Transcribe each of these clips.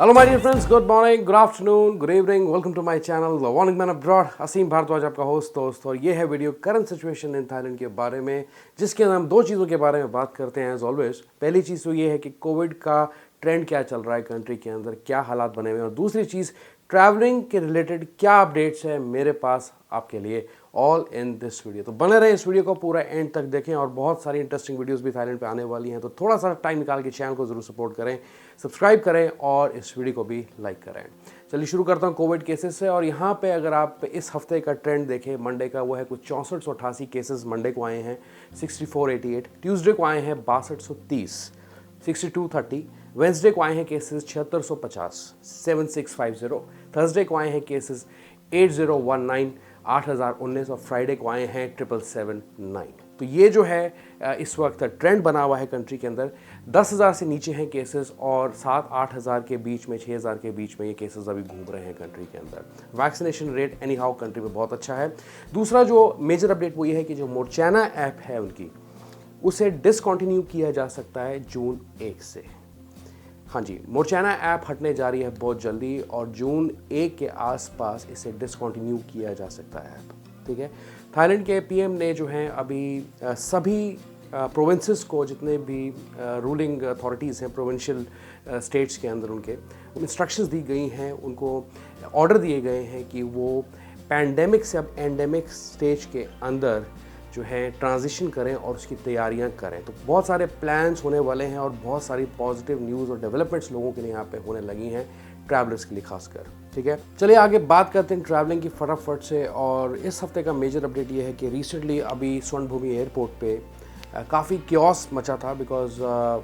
Hello my dear friends, good morning, good afternoon, good evening, welcome to my channel the warning man abroad. Aseem Bhardwaj आपका host दोस्त, और ये है video current situation in Thailand के बारे में, जिसके अंदर हम दो चीज़ों के बारे में बात करते हैं एज ऑलवेज। पहली चीज़ तो ये है कि कोविड का ट्रेंड क्या चल रहा है कंट्री के अंदर, क्या हालात बने हुए हैं, और दूसरी चीज़ ट्रैवलिंग के रिलेटेड क्या अपडेट्स है मेरे पास आपके लिए, ऑल इन दिस वीडियो। तो बने रहे इस वीडियो को पूरा एंड तक देखें, और बहुत सारी इंटरेस्टिंग वीडियोस भी थाईलैंड पे आने वाली हैं। तो थोड़ा सा टाइम निकाल के चैनल को जरूर सपोर्ट करें, सब्सक्राइब करें और इस वीडियो को भी लाइक करें। चलिए शुरू करता हूं कोविड केसेस से। और यहाँ पे अगर आप इस हफ्ते का ट्रेंड देखें मंडे का, वो है कुछ 6488 केसेस मंडे को आए हैं, 6488। ट्यूसडे को आए हैं 6230, 6230। वेंसडे को आए हैं केसेस 7650, 7650। थर्सडे को आए हैं केसेस 8019, 8019। और फ्राइडे को आए हैं 7779। तो ये जो है इस वक्त ट्रेंड बना हुआ है कंट्री के अंदर। 10,000 से नीचे हैं केसेस, और 7-8 हज़ार के बीच में, 6 हज़ार के बीच में ये केसेस अभी घूम रहे हैं कंट्री के अंदर। Vaccination rate any how country में बहुत अच्छा है। दूसरा जो मेजर अपडेट वो ये है कि जो मोरचैना ऐप है उनकी, उसे डिसकंटिन्यू किया जा सकता है जून 1 से। हाँ जी, मोरचैना ऐप हटने जा रही है बहुत जल्दी, और जून 1 के आसपास इसे डिसकंटिन्यू किया जा सकता है ऐप। ठीक है, थाईलैंड के पीएम ने जो है अभी सभी प्रोविंसेस को, जितने भी रूलिंग अथॉरिटीज़ हैं प्रोविंशियल स्टेट्स के अंदर, उनके इंस्ट्रक्शंस दी गई हैं, उनको ऑर्डर दिए गए हैं कि वो पैंडेमिक से अब एंडेमिक स्टेज के अंदर जो है ट्रांजिशन करें और उसकी तैयारियां करें। तो बहुत सारे प्लान्स होने वाले हैं, और बहुत सारी पॉजिटिव न्यूज़ और डेवलपमेंट्स लोगों के लिए यहाँ पे होने लगी हैं, ट्रैवलर्स के लिए खासकर। ठीक है, चलिए आगे बात करते हैं ट्रैवलिंग की फटाफट से। और इस हफ्ते का मेजर अपडेट ये है कि रिसेंटली अभी स्वर्णभूमि एयरपोर्ट पे काफ़ी क्योस मचा था, बिकॉज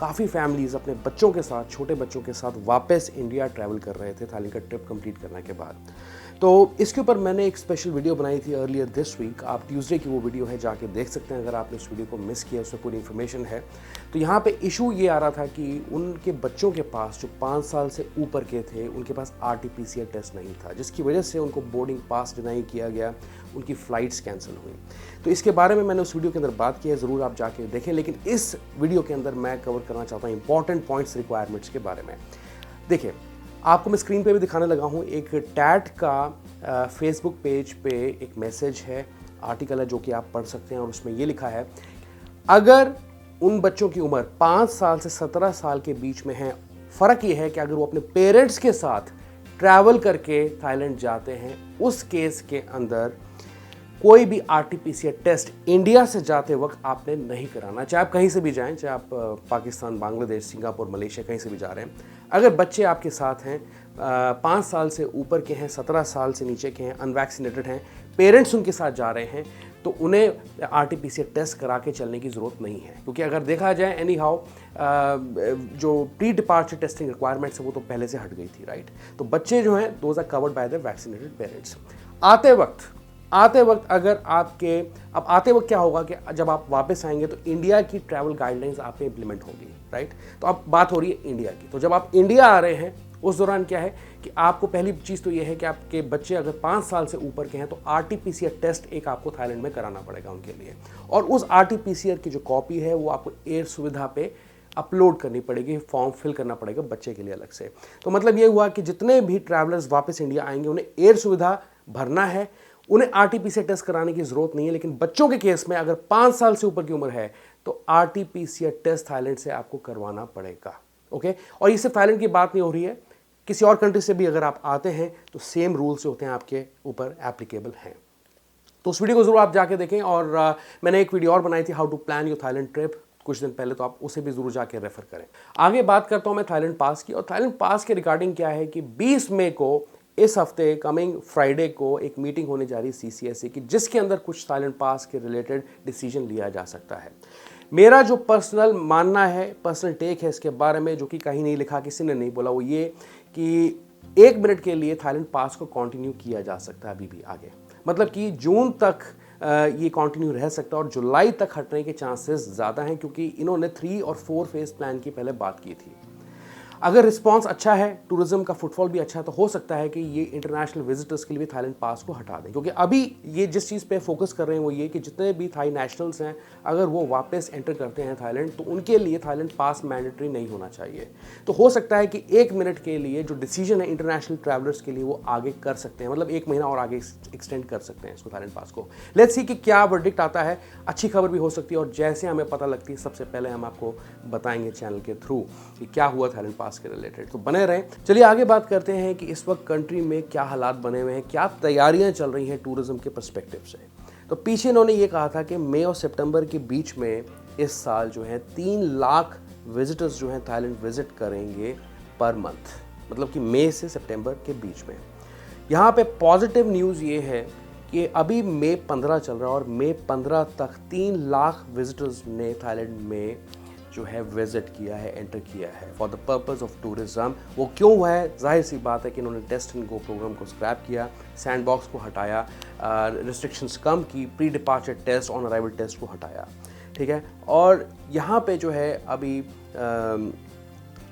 काफ़ी फैमिलीज़ अपने बच्चों के साथ, छोटे बच्चों के साथ वापस इंडिया ट्रैवल कर रहे थे थाईलैंड का ट्रिप कंप्लीट करने के बाद। तो इसके ऊपर मैंने एक स्पेशल वीडियो बनाई थी अर्लियर दिस वीक। आप ट्यूसडे की वो वीडियो है, जाके देख सकते हैं अगर आपने इस वीडियो को मिस किया, उसमें पूरी इन्फॉर्मेशन है। तो यहाँ पे इशू ये आ रहा था कि उनके बच्चों के पास, जो 5 साल से ऊपर के थे, उनके पास RT-PCR टेस्ट नहीं था, जिसकी वजह से उनको बोर्डिंग पास डिनाई किया गया, उनकी फ़्लाइट्स कैंसिल हुई। तो इसके बारे में मैंने उस वीडियो के अंदर बात की है, ज़रूर आप जाके देखें। लेकिन इस वीडियो के अंदर मैं कवर करना चाहता हूँ इंपॉर्टेंट पॉइंट्स, रिक्वायरमेंट्स के बारे में। देखिए, आपको मैं स्क्रीन पे भी दिखाने लगा हूँ, एक टैट का फेसबुक पेज पे एक मैसेज है, आर्टिकल है, जो कि आप पढ़ सकते हैं। और उसमें ये लिखा है, अगर उन बच्चों की उम्र 5 साल से 17 साल के बीच में है, फ़र्क ये है कि अगर वो अपने पेरेंट्स के साथ ट्रैवल करके थाईलैंड जाते हैं, उस केस के अंदर कोई भी RT-PCR टेस्ट इंडिया से जाते वक्त आपने नहीं कराना, चाहे आप कहीं से भी जाएं, चाहे आप पाकिस्तान, बांग्लादेश, सिंगापुर, मलेशिया कहीं से भी जा रहे हैं। अगर बच्चे आपके साथ हैं, 5 साल से ऊपर के हैं, 17 साल से नीचे के हैं, अनवैक्सीनेटेड हैं, पेरेंट्स उनके साथ जा रहे हैं, तो उन्हें RT-PCR टेस्ट करा के चलने की ज़रूरत नहीं है। क्योंकि अगर देखा जाए एनी हाउ जो प्री डिपार्चर टेस्टिंग रिक्वायरमेंट्स है वो तो पहले से हट गई थी, राइट। तो बच्चे जो हैं, those are covered by the vaccinated parents. आते वक्त अगर आते वक्त क्या होगा कि जब आप वापस आएंगे तो इंडिया की ट्रैवल गाइडलाइंस आप पे इंप्लीमेंट होगी, राइट। तो अब बात हो रही है इंडिया की। तो जब आप इंडिया आ रहे हैं, उस दौरान क्या है कि आपको पहली चीज़ तो ये है कि आपके बच्चे अगर 5 साल से ऊपर के हैं, तो RT-PCR टेस्ट एक आपको थाईलैंड में कराना पड़ेगा उनके लिए। और उस RT-PCR की जो कॉपी है वो आपको एयर सुविधा पे अपलोड करनी पड़ेगी, फॉर्म फिल करना पड़ेगा बच्चे के लिए अलग से। तो मतलब ये हुआ कि जितने भी ट्रैवलर्स वापस इंडिया आएंगे, उन्हें एयर सुविधा भरना है, उन्हें RT-PCR टेस्ट कराने की जरूरत नहीं है। लेकिन बच्चों के केस में अगर 5 साल से ऊपर की उम्र है, तो RT-PCR टेस्ट थाईलैंड से आपको करवाना पड़ेगा। ओके, और ये सिर्फ थाईलैंड की बात नहीं हो रही है, किसी और कंट्री से भी अगर आप आते हैं तो सेम रूल्स होते हैं आपके ऊपर एप्लीकेबल हैं। तो उस वीडियो को जरूर आप जाके देखें। और मैंने एक वीडियो और बनाई थी, how to plan your Thailand trip, कुछ दिन पहले, तो आप उसे भी जरूर जाके रेफर करें। आगे बात करता हूं मैं थाईलैंड पास की। और थाईलैंड पास के रिगार्डिंग क्या है कि 20 मई को, इस हफ्ते कमिंग फ्राइडे को, एक मीटिंग होने जा रही है CCSA की, जिसके अंदर कुछ थाईलैंड पास के रिलेटेड डिसीजन लिया जा सकता है। मेरा जो पर्सनल मानना है, पर्सनल टेक है इसके बारे में, जो कि कहीं नहीं लिखा, किसी ने नहीं बोला, वो ये कि 1 मिनट के लिए थाईलैंड पास को कंटिन्यू किया जा सकता है अभी भी आगे। मतलब कि जून तक ये कंटिन्यू रह सकता है, और जुलाई तक हटने के चांसेस ज़्यादा हैं, क्योंकि इन्होंने 3 और 4 फेज प्लान की पहले बात की थी। अगर रिस्पांस अच्छा है, टूरिज्म का फुटफॉल भी अच्छा है, तो हो सकता है कि ये इंटरनेशनल विजिटर्स के लिए भी थाईलैंड पास को हटा दें, क्योंकि अभी ये जिस चीज़ पे फोकस कर रहे हैं वो ये कि जितने भी थाई नेशनल्स हैं अगर वो वापस एंटर करते हैं थाईलैंड तो उनके लिए थाईलैंड पास मैंडेटरी नहीं होना चाहिए। तो हो सकता है कि 1 मिनट के लिए जो डिसीजन है इंटरनेशनल ट्रैवलर्स के लिए वो आगे कर सकते हैं, मतलब 1 महीना और आगे एक्सटेंड कर सकते हैं इसको, थाईलैंड पास को। लेट्स सी कि क्या वर्डिक्ट आता है। अच्छी खबर भी हो सकती है और जैसे हमें पता लगती है सबसे पहले हम आपको बताएंगे चैनल के थ्रू कि क्या हुआ थाईलैंड पास के रिलेटेड। तो बने रहें। चलिए आगे बात करते हैं कि इस वक्त कंट्री में क्या हालात बने हुए हैं, क्या तैयारियां चल रही हैं टूरिज्म के पर्सपेक्टिव से। तो पीछे इन्होंने ये कहा था कि मई और सितंबर के बीच में इस साल जो है 3 लाख विजिटर्स जो हैं थाईलैंड विजिट करेंगे पर मंथ, मतलब कि मई से सितंबर के बीच में। यहाँ पे पॉजिटिव न्यूज़ ये है कि अभी मई 15 चल रहा है और मई 15 तक 3 लाख विजिटर्स ने थाईलैंड में जो है विजिट किया है, एंटर किया है for the purpose of tourism. वो क्यों हुआ है? जाहिर सी बात है कि इन्होंने टेस्ट एंड गो प्रोग्राम को स्क्रैप किया, सैंडबॉक्स को हटाया, रिस्ट्रिक्शंस कम की, pre departure test, on arrival test को हटाया, ठीक है। और यहाँ पे जो है अभी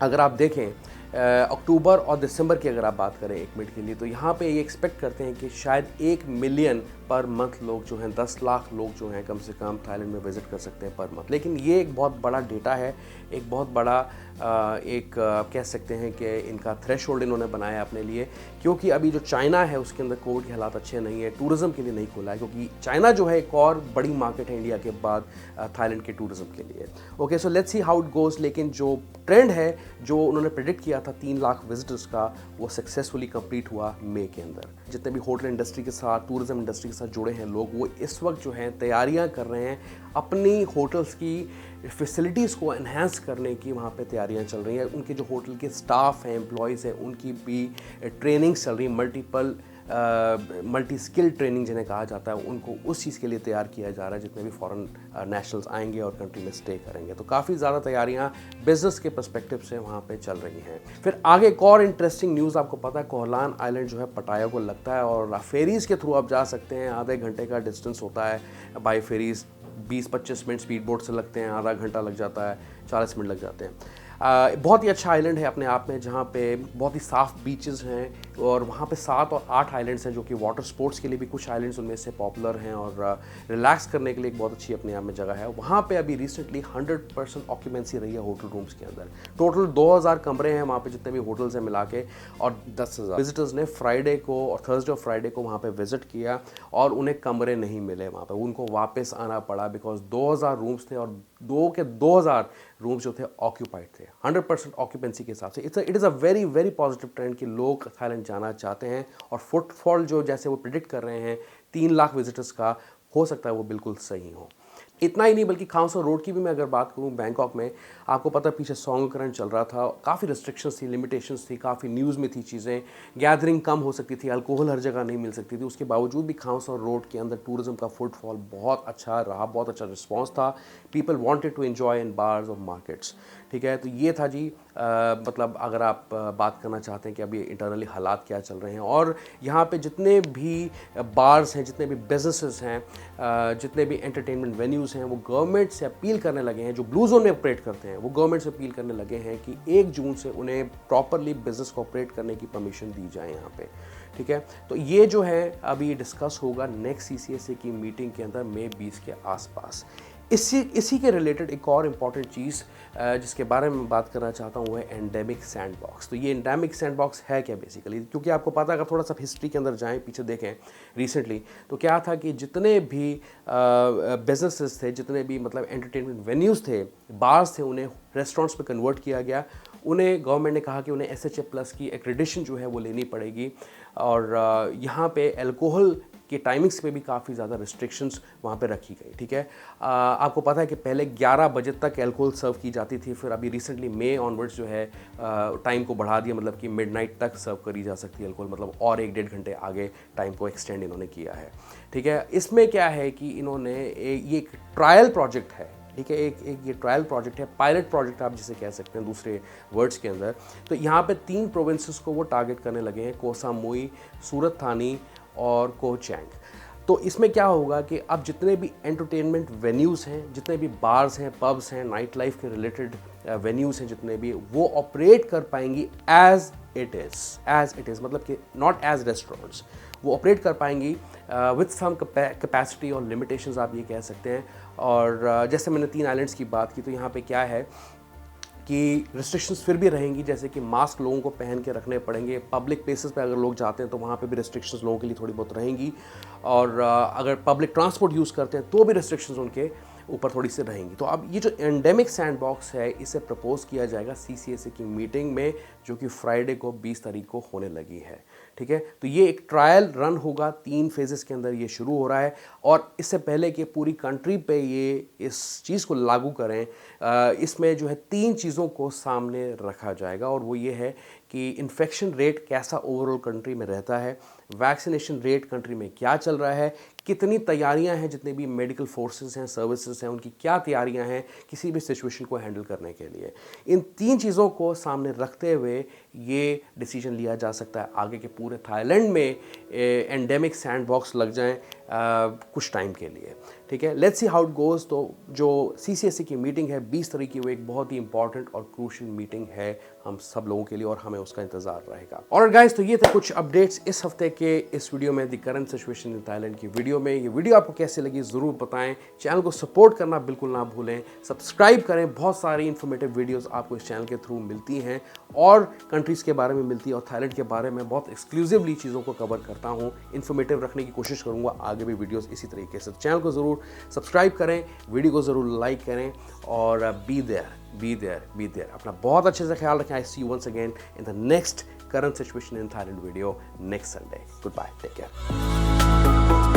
अगर आप देखें अक्टूबर और दिसंबर की अगर आप बात करें 1 मिनट के लिए, तो यहाँ पे ये एक्सपेक्ट करते हैं कि शायद 1 मिलियन पर मंथ लोग जो हैं, 10 लाख लोग जो हैं कम से कम थाईलैंड में विजिट कर सकते हैं पर मंथ। लेकिन ये एक बहुत बड़ा डेटा है, एक बहुत बड़ा कह सकते हैं कि इनका थ्रेशोल्ड इन्होंने बनाया अपने लिए, क्योंकि अभी जो चाइना है उसके अंदर कोविड के हालात अच्छे नहीं है, टूरिज्म के लिए नहीं खुला है, क्योंकि चाइना जो है एक और बड़ी मार्केट है इंडिया के बाद थाईलैंड के टूरिज्म के लिए। Okay, so let's see how it goes. लेकिन जो ट्रेंड है जो उन्होंने प्रेडिक्ट किया था 3 लाख विजिटर्स का, वो सक्सेसफुली कंप्लीट हुआ मई के अंदर। जितने भी होटल इंडस्ट्री के साथ, टूरिज्म इंडस्ट्री के साथ जुड़े हैं लोग, वो इस वक्त जो हैं तैयारियां कर रहे हैं अपनी होटल्स की फैसिलिटीज़ को एनहांस करने की। वहाँ पे तैयारियां चल रही हैं, उनके जो होटल के स्टाफ हैं, एम्प्लॉयज़ हैं, उनकी भी ट्रेनिंग चल रही है, मल्टी स्किल ट्रेनिंग जिन्हें कहा जाता है, उनको उस चीज़ के लिए तैयार किया जा रहा है जितने भी फॉरेन नेशनल्स आएंगे और कंट्री में स्टे करेंगे। तो काफ़ी ज़्यादा तैयारियां बिजनेस के पर्सपेक्टिव से वहाँ पे चल रही हैं। फिर आगे एक और इंटरेस्टिंग न्यूज़ आपको पता है, कोहलान आइलैंड जो है पटाया को लगता है और फेरीज़ के थ्रू आप जा सकते हैं। आधे घंटे का डिस्टेंस होता है by ferries, 20-25 minute speed boat से लगते हैं, आधा घंटा लग जाता है, 40 मिनट लग जाते हैं। बहुत ही अच्छा आइलैंड है अपने आप में, जहाँ पे बहुत ही साफ़ बीचेस हैं और वहाँ पे 7 और 8 आइलैंड्स हैं जो कि वाटर स्पोर्ट्स के लिए भी कुछ आइलैंड्स उनमें से पॉपुलर हैं और रिलैक्स करने के लिए एक बहुत अच्छी अपने आप में जगह है। वहाँ पे अभी रिसेंटली 100% ऑक्यूपेंसी रही है होटल रूम्स के अंदर। टोटल 2000 कमरे हैं वहाँ पे जितने भी होटल्स हैं मिला के, और 10,000 विजिटर्स ने फ्राइडे को और थर्सडे और फ्राइडे को वहाँ पर विजिट किया और उन्हें कमरे नहीं मिले वहाँ पर, उनको वापस आना पड़ा बिकॉज 2000 रूम्स थे और 2000 रूम्स जो थे ऑक्यूपाइड थे 100% ऑक्यूपेंसी के हिसाब से। It is a very very positive trend कि लोग थाईलैंड जाना चाहते हैं और फुटफॉल जो जैसे वो प्रिडिक्ट कर रहे हैं 3 लाख विजिटर्स का, हो सकता है वो बिल्कुल सही हो। इतना ही नहीं बल्कि खाउसो रोड की भी मैं अगर बात करूं, बैंकॉक में आपको पता है पीछे सॉन्गकरण चल रहा था, काफ़ी रिस्ट्रिक्शंस थी, लिमिटेशंस थी, काफ़ी न्यूज़ में थी चीज़ें, गैदरिंग कम हो सकती थी, अल्कोहल हर जगह नहीं मिल सकती थी। उसके बावजूद भी खाउसो रोड के अंदर टूरिज्म का फुटफॉल बहुत अच्छा रहा, बहुत अच्छा रिस्पॉन्स था। People wanted to enjoy in bars और मार्केट्स, ठीक है। तो ये था जी मतलब अगर आप बात करना चाहते हैं कि अभी इंटरनली हालात क्या चल रहे हैं, और यहाँ पे जितने भी बार्स हैं, जितने भी बिजनेसेस हैं, जितने भी एंटरटेनमेंट वेन्यूज़ हैं, वो गवर्नमेंट से अपील करने लगे हैं, जो ब्लू जोन में ऑपरेट करते हैं वो गवर्नमेंट से अपील करने लगे हैं कि 1 जून से उन्हें प्रॉपरली बिजनेस को ऑपरेट करने की परमिशन दी जाए यहाँ पे, ठीक है। तो ये जो है अभी डिस्कस होगा नेक्स्ट CCSA की मीटिंग के अंदर मई 20 के आसपास। इसी के रिलेटेड एक और इम्पॉर्टेंट चीज़ जिसके बारे में बात करना चाहता हूँ वो है एंडेमिक सैंडबॉक्स। तो ये एंडेमिक सैंडबॉक्स है क्या बेसिकली, क्योंकि आपको पता है अगर थोड़ा सा हिस्ट्री के अंदर जाएं, पीछे देखें रिसेंटली, तो क्या था कि जितने भी बिजनेसेस थे, जितने भी मतलब एंटरटेनमेंट वेन्यूज़ थे, बार्स थे, उन्हें रेस्टोरेंट्स में कन्वर्ट किया गया। उन्हें गवर्नमेंट ने कहा कि उन्हें SHA+ की एक्रेडिशन जो है वो लेनी पड़ेगी, और यहाँ पे अल्कोहल के टाइमिंग्स पे भी काफ़ी ज़्यादा रिस्ट्रिक्शंस वहाँ पे रखी गई, ठीक है। आपको पता है कि पहले 11 बजे तक अल्कोहल सर्व की जाती थी, फिर अभी रिसेंटली मई ऑनवर्ड्स जो है टाइम को बढ़ा दिया, मतलब कि मिडनाइट तक सर्व करी जा सकती है अल्कोहल, मतलब और 1-1.5 घंटे आगे टाइम को एक्सटेंड इन्होंने किया है, ठीक है। इसमें क्या है कि इन्होंने ये एक ट्रायल प्रोजेक्ट है, ठीक है, एक ये ट्रायल प्रोजेक्ट है, पायलट प्रोजेक्ट आप जिसे कह सकते हैं दूसरे वर्ड्स के अंदर। तो यहाँ पे 3 प्रोविंसेस को वो टारगेट करने लगे हैं, कोह सामुई, सूरत थानी और कोह चैंग। तो इसमें क्या होगा कि अब जितने भी एंटरटेनमेंट वेन्यूज़ हैं, जितने भी बार्स हैं, पब्स हैं, नाइट लाइफ के रिलेटेड वेन्यूज़ हैं, जितने भी, वो ऑपरेट कर पाएंगी एज इट इज़, मतलब कि नॉट एज रेस्टोरेंट्स। वो ऑपरेट कर पाएंगी विथ सम कैपेसिटी और लिमिटेशंस, आप ये कह सकते हैं। और जैसे मैंने 3 आइलैंड्स की बात की, तो यहाँ पे क्या है कि रिस्ट्रिक्शंस फिर भी रहेंगी, जैसे कि मास्क लोगों को पहन के रखने पड़ेंगे। पब्लिक प्लेसेस पे अगर लोग जाते हैं तो वहाँ पे भी रिस्ट्रिक्शंस लोगों के लिए थोड़ी बहुत रहेंगी। और अगर पब्लिक ट्रांसपोर्ट यूज़ करते हैं तो भी रिस्ट्रिक्शंस उनके ऊपर थोड़ी सी रहेंगी। तो अब ये जो एंडेमिक सैंडबॉक्स है, इसे प्रपोज किया जाएगा CCSA की मीटिंग में, जो कि फ्राइडे को 20 तारीख को होने लगी है। ठीक है, तो ये एक ट्रायल रन होगा, 3 फेजेस के अंदर ये शुरू हो रहा है। और इससे पहले कि पूरी कंट्री पे ये इस चीज़ को लागू करें, इसमें जो है 3 चीज़ों को सामने रखा जाएगा। और वो ये है कि इन्फेक्शन रेट कैसा ओवरऑल कंट्री में रहता है, वैक्सीनेशन रेट कंट्री में क्या चल रहा है, कितनी तैयारियां हैं, जितने भी मेडिकल फोर्सेस हैं, सर्विसेज हैं, उनकी क्या तैयारियां हैं किसी भी सिचुएशन को हैंडल करने के लिए। इन 3 चीज़ों को सामने रखते हुए ये डिसीजन लिया जा सकता है आगे के पूरे थाईलैंड में एंडेमिक सैंडबॉक्स लग जाएं कुछ टाइम के लिए। ठीक है, let's see how it goes. तो जो CCSA की मीटिंग है 20 तारीख की, वो एक बहुत ही इंपॉर्टेंट और क्रूशियल मीटिंग है हम सब लोगों के लिए, और हमें उसका इंतजार रहेगा। और गाइस, तो ये थे कुछ अपडेट्स इस हफ्ते के इस वीडियो में, the current situation in Thailand की वीडियो में। ये वीडियो आपको कैसे लगी ज़रूर बताएं। चैनल को सपोर्ट करना बिल्कुल ना भूलें, सब्सक्राइब करें। बहुत सारी इन्फॉर्मेटिव वीडियोज़ आपको इस चैनल के थ्रू मिलती हैं, और कंट्रीज़ के बारे में मिलती है, और थाईलैंड के बारे में बहुत एक्सक्लूसिवली चीज़ों को कवर करता हूँ। इन्फॉर्मेटिव रखने की कोशिश करूँगा आगे भी वीडियोज़ इसी तरीके से। चैनल को ज़रूर सब्सक्राइब करें, वीडियो को ज़रूर लाइक करें, और बी देयर। अपना बहुत अच्छे से ख्याल रखें। I see you once again in the next current situation in Thailand video next Sunday. Goodbye, take care.